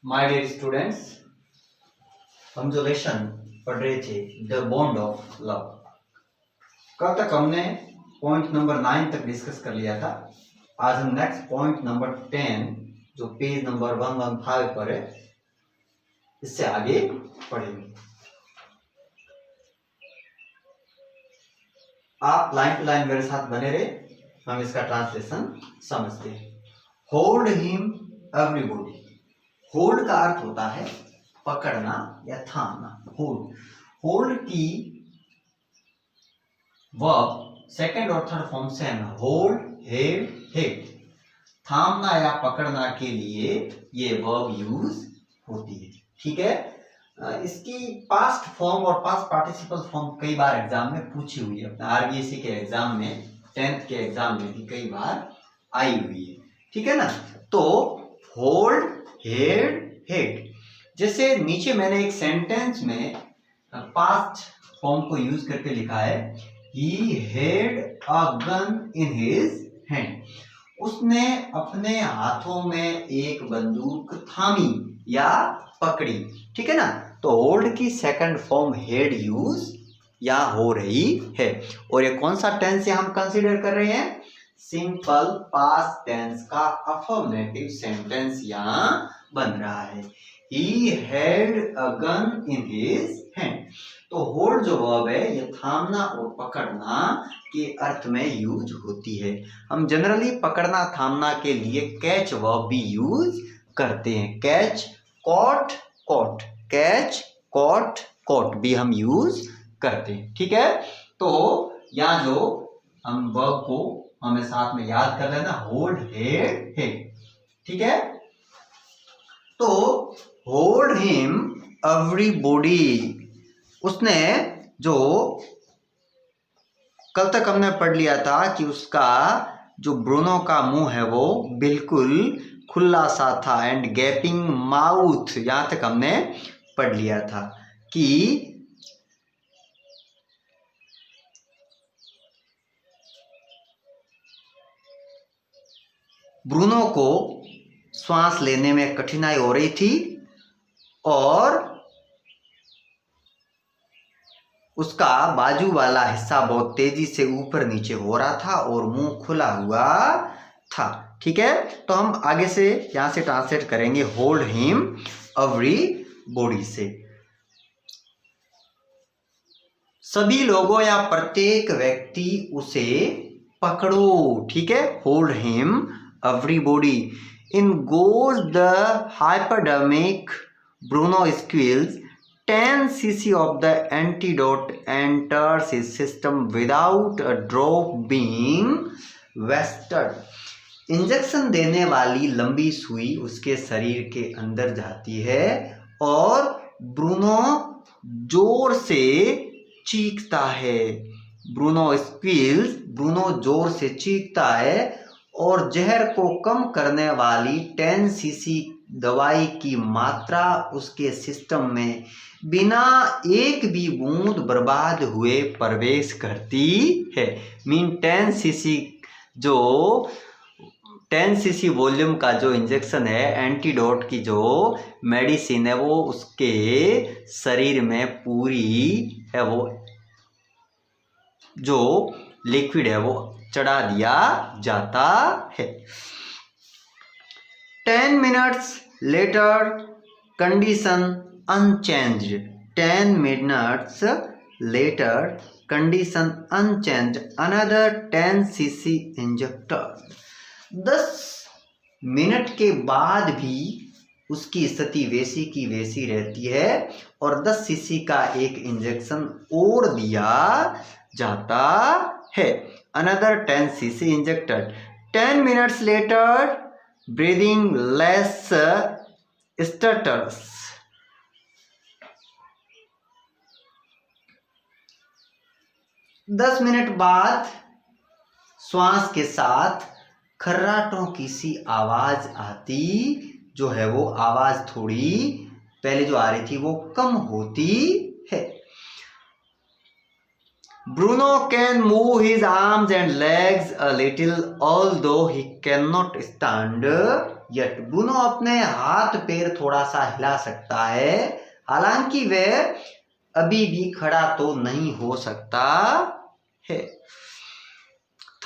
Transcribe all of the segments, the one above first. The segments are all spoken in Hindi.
माय डियर स्टूडेंट्स, हम जो लेसन पढ़ रहे थे द बॉन्ड ऑफ लव, कल तक हमने पॉइंट नंबर 9 तक डिस्कस कर लिया था। आज हम नेक्स्ट पॉइंट नंबर 10 जो पेज नंबर 115 पर है, इससे आगे पढ़ेंगे। आप लाइन टू लाइन मेरे साथ बने रहे, हम इसका ट्रांसलेशन समझते हैं। Hold him everybody. होल्ड का अर्थ होता है पकड़ना या थामना। होल्ड की वर्ब सेकंड और थर्ड फॉर्म से है। Hold, head, head. थामना या पकड़ना के लिए ये वर्ब यूज होती है। ठीक है, इसकी पास्ट फॉर्म और पास्ट पार्टिसिपल फॉर्म कई बार एग्जाम में पूछी हुई है। अपने आरबीएससी के एग्जाम में, 10th के एग्जाम में भी कई बार आई हुई है। ठीक है ना। तो होल्ड, हेड, हेड। जैसे नीचे मैंने एक सेंटेंस में पास्ट फॉर्म को यूज करके लिखा है, he had a gun in his hand. उसने अपने हाथों में एक बंदूक थामी या पकड़ी। ठीक है ना। तो होल्ड की सेकंड फॉर्म हेड यूज या हो रही है। और ये कौन सा टेंस से हम कंसीडर कर रहे हैं? सिंपल पास्ट टेंस का अफर्मेटिव सेंटेंस यहां बन रहा है। He had a gun in his hand। तो होल्ड जो वर्ब है ये थामना और पकड़ना के अर्थ में यूज होती है। हम जनरली पकड़ना थामना के लिए कैच वर्ब भी यूज करते हैं। Catch, caught, caught. Catch, caught, caught भी हम यूज करते हैं। ठीक है। तो यहाँ जो हम वर्ब को हमें साथ में याद कर लेना, होल्ड, हेड, हेड। ठीक है। तो होल्ड हिम एवरीबॉडी, उसने जो कल तक हमने पढ़ लिया था कि उसका जो ब्रूनो का मुंह है वो बिल्कुल खुला सा था, एंड गैपिंग माउथ, यहां तक हमने पढ़ लिया था कि ब्रूनो को श्वास लेने में कठिनाई हो रही थी और उसका बाजू वाला हिस्सा बहुत तेजी से ऊपर नीचे हो रहा था और मुंह खुला हुआ था। ठीक है। तो हम आगे से यहां से ट्रांसलेट करेंगे होल्ड हिम एवरीबॉडी से। सभी लोगों या प्रत्येक व्यक्ति उसे पकड़ो। ठीक है। Hold him everybody. In goes the hypodermic, Bruno Squills. 10 cc of the antidote enters his system without a drop being wasted। Injection देने वाली लंबी सुई उसके शरीर के अंदर जाती है और ब्रूनो जोर से चीखता है। ब्रूनो स्क्विल्स, ब्रूनो जोर से चीखता है और जहर को कम करने वाली 10 cc दवाई की मात्रा उसके सिस्टम में बिना एक भी बूंद बर्बाद हुए प्रवेश करती है। मीन 10 cc जो 10 cc वॉल्यूम का जो इंजेक्शन है, एंटीडोट की जो मेडिसिन है, वो उसके शरीर में पूरी है, वो जो लिक्विड है वो चढ़ा दिया जाता है। 10 minutes later condition unchanged। 10 minutes later condition unchanged, another 10 cc injector। 10 minute के बाद भी उसकी स्थिति वैसी की वैसी रहती है और 10 cc का एक इंजेक्शन और दिया जाता है। another 10 cc injected। 10 minutes later breathing less stutters। 10 minute बाद श्वास के साथ खर्राटों की सी आवाज आती, जो है वो आवाज थोड़ी पहले जो आ रही थी वो कम होती है। Bruno can move his arms and legs a little, although he cannot stand yet. Bruno अपने हाथ पैर थोड़ा सा हिला सकता है, हालांकि वह अभी भी खड़ा तो नहीं हो सकता है.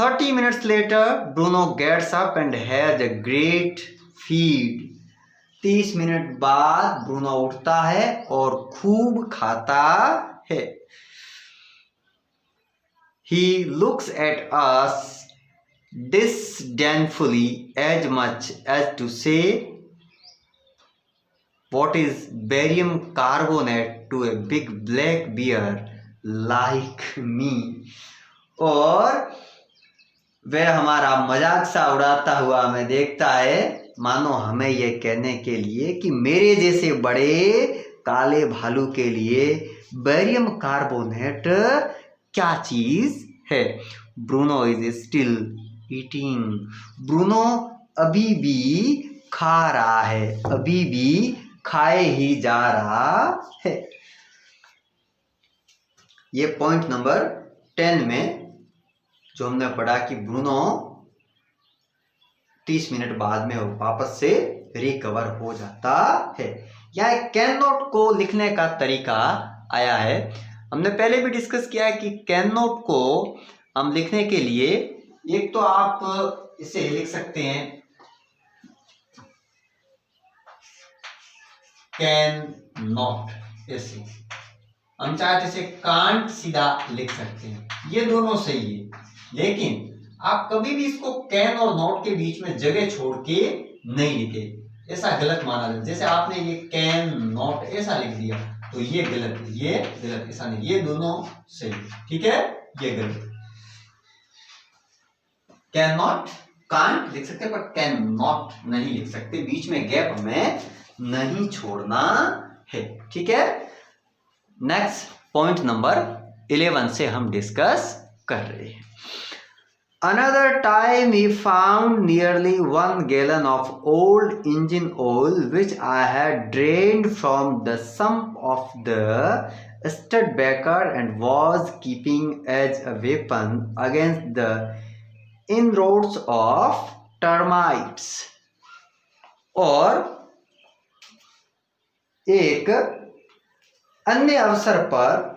30 minutes later, Bruno gets up and has a great feed. 30 minute बाद ब्रूनो उठता है और खूब खाता है. He looks at us disdainfully, as much as to say, what is barium carbonate to a big black bear like me. और वह हमारा मजाक सा उड़ाता हुआ हमें देखता है, मानो हमें यह कहने के लिए कि मेरे जैसे बड़े काले भालू के लिए बेरियम कार्बोनेट क्या चीज है. Bruno is still eating. Bruno अभी भी खा रहा है, अभी भी खाए ही जा रहा है. ये पॉइंट नंबर 10 में जो हमने पढ़ा कि ब्रूनो 30 मिनट बाद में वापस से रिकवर हो जाता है. यहाँ कैन नॉट को लिखने का तरीका आया है. हमने पहले भी डिस्कस किया है कि कैन नॉट को हम लिखने के लिए एक तो आप इसे लिख सकते हैं कैन नॉट, ऐसे हम चाहे तो इसे कांट सीधा लिख सकते हैं, ये दोनों सही है. लेकिन आप कभी भी इसको कैन और नॉट के बीच में जगह छोड़ के नहीं लिखे, ऐसा गलत माना जाता है. जैसे आपने ये कैन नॉट ऐसा लिख दिया तो ये गलत है, ये गलत, ऐसा नहीं, ये दोनों सही. ठीक है, ये गलत. कैन नॉट कांट लिख सकते पर कैन नॉट नहीं लिख सकते, बीच में गैप हमें नहीं छोड़ना है. ठीक है. नेक्स्ट पॉइंट नंबर 11 से हम डिस्कस कर रहे हैं. Another time he found nearly 1 gallon of old engine oil which I had drained from the sump of the Studebaker and was keeping as a weapon against the inroads of termites. और एक अन्य अवसर पर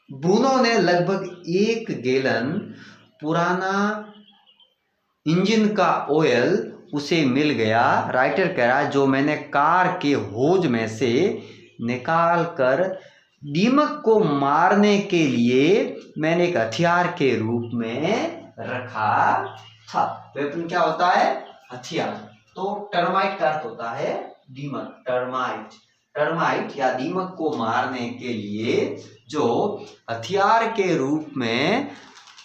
ब्रूनो ने लगभग 1 गैलन पुराना इंजन का ऑयल उसे मिल गया. राइटर कह रहा है जो मैंने कार के होज में से निकाल कर दीमक को मारने के लिए मैंने एक हथियार के रूप में रखा था. वेपन क्या होता है? हथियार. तो टर्माइट का अर्थ होता है दीमक. टर्माइट, टर्माइट या दीमक को मारने के लिए जो हथियार के रूप में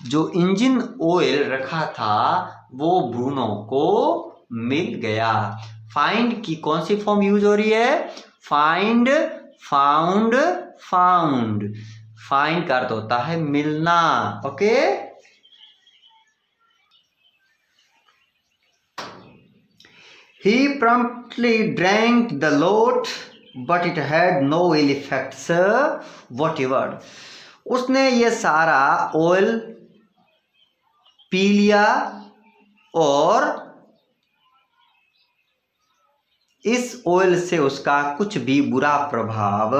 जो इंजन ऑयल रखा था वो ब्रूनो को मिल गया. फाइंड की कौन सी फॉर्म यूज हो रही है? Find, found, found. फाइंड का अर्थ होता है मिलना. Okay. He promptly drank the lot, but it had no ill effects whatever. उसने ये सारा ऑयल पी लिया और इस ऑयल से उसका कुछ भी बुरा प्रभाव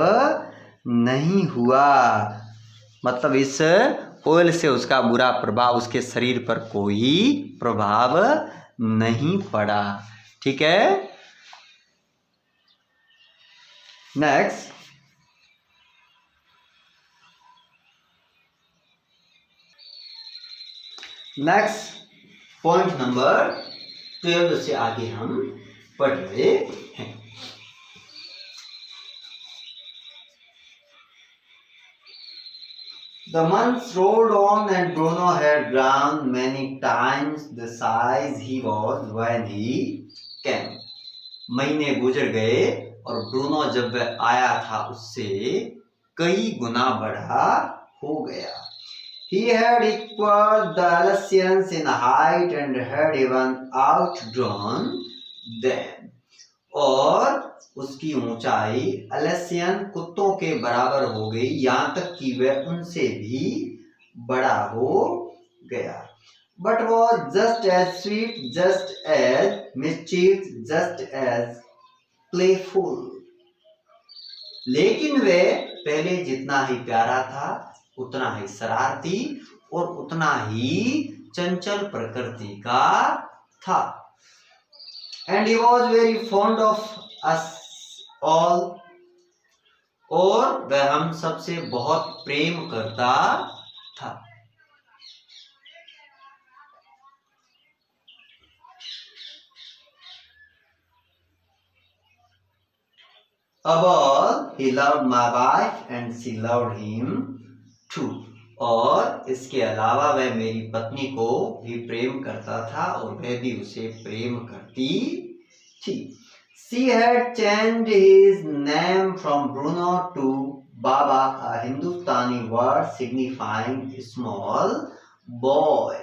नहीं हुआ. मतलब इस ऑयल से उसका बुरा प्रभाव, उसके शरीर पर कोई प्रभाव नहीं पड़ा. ठीक है. नेक्स्ट, पॉइंट नंबर 12 से आगे हम पढ़ रहे हैं. The months rolled on and Bruno had grown many times the size he was when he came. महीने गुजर गए और ब्रूनो जब वह आया था उससे कई गुना बड़ा हो गया. He had equaled the Alsacians in height and had even outgrown them. और उसकी ऊंचाई अलेसियन कुत्तों के बराबर हो गई, यहाँ तक कि वह उनसे भी बड़ा हो गया। But was just as sweet, just as mischief, just as playful. लेकिन वे पहले जितना ही प्यारा था, उतना ही शरारती और उतना ही चंचल प्रकृति का था। And he was very fond of us all, और वह हम सबसे बहुत प्रेम करता था। Above, he loved my wife and she loved him too. और इसके अलावा वह मेरी पत्नी को भी प्रेम करता था और वह भी उसे प्रेम करती थी। She had changed his name from Bruno to Baba, a Hindustani word signifying small boy.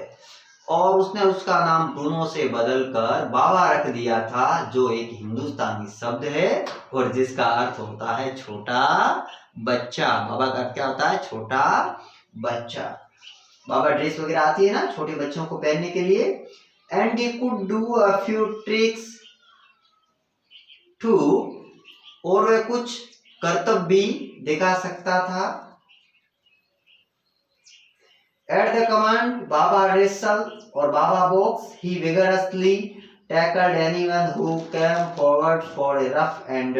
और उसने उसका नाम ब्रूनो से बदलकर बाबा रख दिया था, जो एक हिंदुस्तानी शब्द है और जिसका अर्थ होता है छोटा बच्चा। बाबा का अर्थ क्या होता है? छोटा बच्चा। बाबा ड्रेस वगैरह आती है ना छोटे बच्चों को पहनने के लिए। And he could do a few tricks too, और वह कुछ करतब भी दिखा सकता था। At the command Baba wrestle or Baba box, he vigorously tackled anyone who came forward for a rough and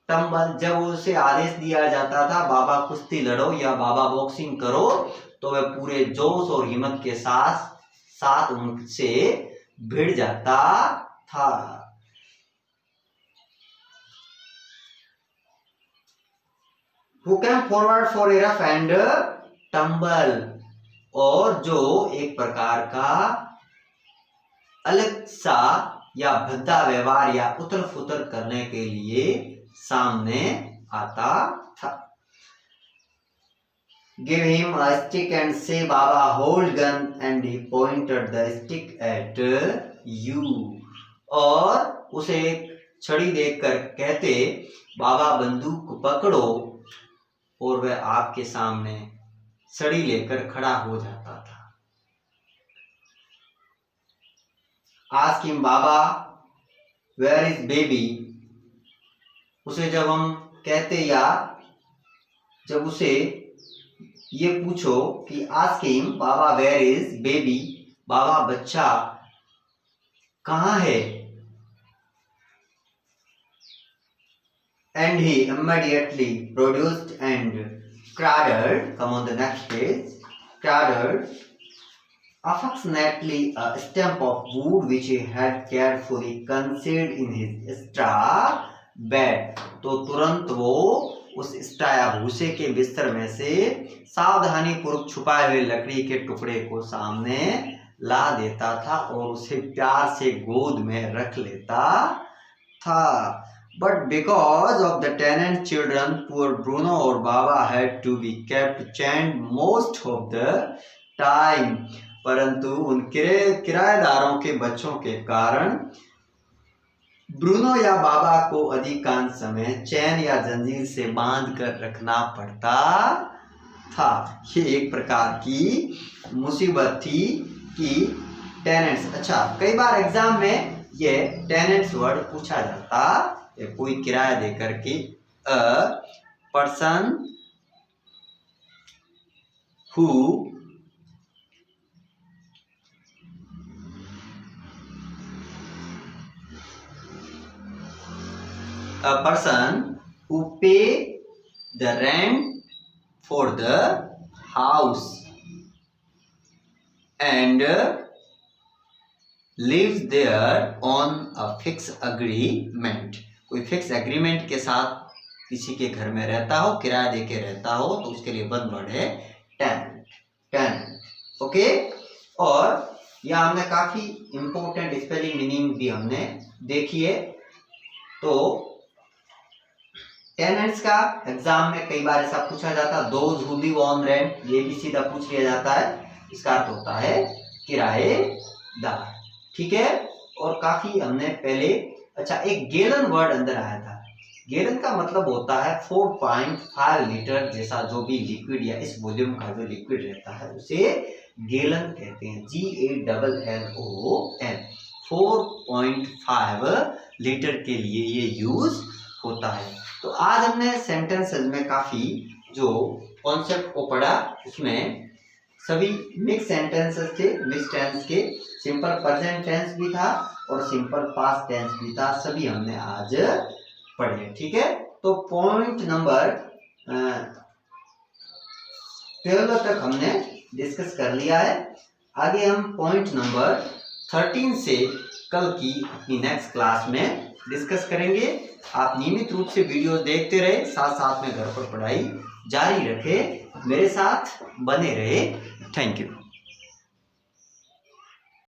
tumble. जब उसे आदेश दिया जाता था बाबा कुश्ती लड़ो या बाबा बॉक्सिंग करो, तो वह पूरे जोश और हिम्मत के साथ उनसे भिड़ जाता था। Who came forward for a rough and tumble, और जो एक प्रकार का अलग सा या भद्दा व्यवहार या उथल फुथल करने के लिए सामने आता था। Give him a stick and say Baba hold gun, and he pointed the stick at you. और उसे छड़ी देखकर कहते बाबा बंदूक पकड़ो, और वह आपके सामने छड़ी लेकर खड़ा हो जाता था। Ask him Baba where is baby, उसे जब हम कहते या जब उसे ये पूछो कि ask him Baba where is baby, बाबा बच्चा कहाँ है, and he immediately produced and cradled, come on the next page, cradled affectionately a stump of wood which he had carefully concealed in his straw bed. तो तुरंत वो उस स्ट्रा या भूसे के बिस्तर में से सावधानी पूर्वक छुपाए हुए लकड़ी के टुकड़े को सामने ला देता था और उसे प्यार से गोद में रख लेता था। But because of the tenant children, poor Bruno और बाबा had to be kept chained most of the time. परंतु उन किराएदारों के बच्चों के कारण ब्रूनो या बाबा को अधिकांश समय चैन या जंजीर से बांध कर रखना पड़ता था। ये एक प्रकार की मुसीबत थी कि टेनेंट्स, अच्छा कई बार एग्जाम में ये टेनेंट्स वर्ड पूछा जाता, कोई किराया देकर के a person who pay the rent for the house and lives there on a fixed agreement. कोई फिक्स एग्रीमेंट के साथ किसी के घर में रहता हो, किराया दे के रहता हो, तो उसके लिए वन वर्ड है टेनेंट। ओके, और यहाँ हमने काफी इंपॉर्टेंट स्पेलिंग मीनिंग भी हमने देखी है। तो टेनेंट्स का एग्जाम में कई बार ऐसा पूछा जाता है, those who live on rent, ये भी सीधा पूछ लिया जाता है, इसका अर्थ होता है किराएदार। ठीक है, और काफी हमने पहले, अच्छा एक गेलन वर्ड अंदर आया था, गैलन का मतलब होता है 4.5 लीटर जैसा जो भी लिक्विड या इस वॉल्यूम का जो लिक्विड रहता है उसे गैलन कहते हैं। GALLON 4.5 लीटर के लिए ये यूज होता है। तो आज हमने सेंटेंसेस में काफी जो कॉन्सेप्ट को पढ़ा, उसमें सभी मिक्स सेंटेंसेस थे, मिक्स टेंस के, सिंपल प्रेजेंट टेंस भी था और सिंपल पास्ट टेंस भी था, सभी हमने आज पढ़े। ठीक है, तो पॉइंट नंबर 12 तक हमने डिस्कस कर लिया है। आगे हम पॉइंट नंबर 13 से कल की अपनी नेक्स्ट क्लास में डिस्कस करेंगे। आप नियमित रूप से वीडियो देखते रहे, साथ साथ में घर पर पढ़ाई जारी रखें, मेरे साथ बने रहे। Thank you.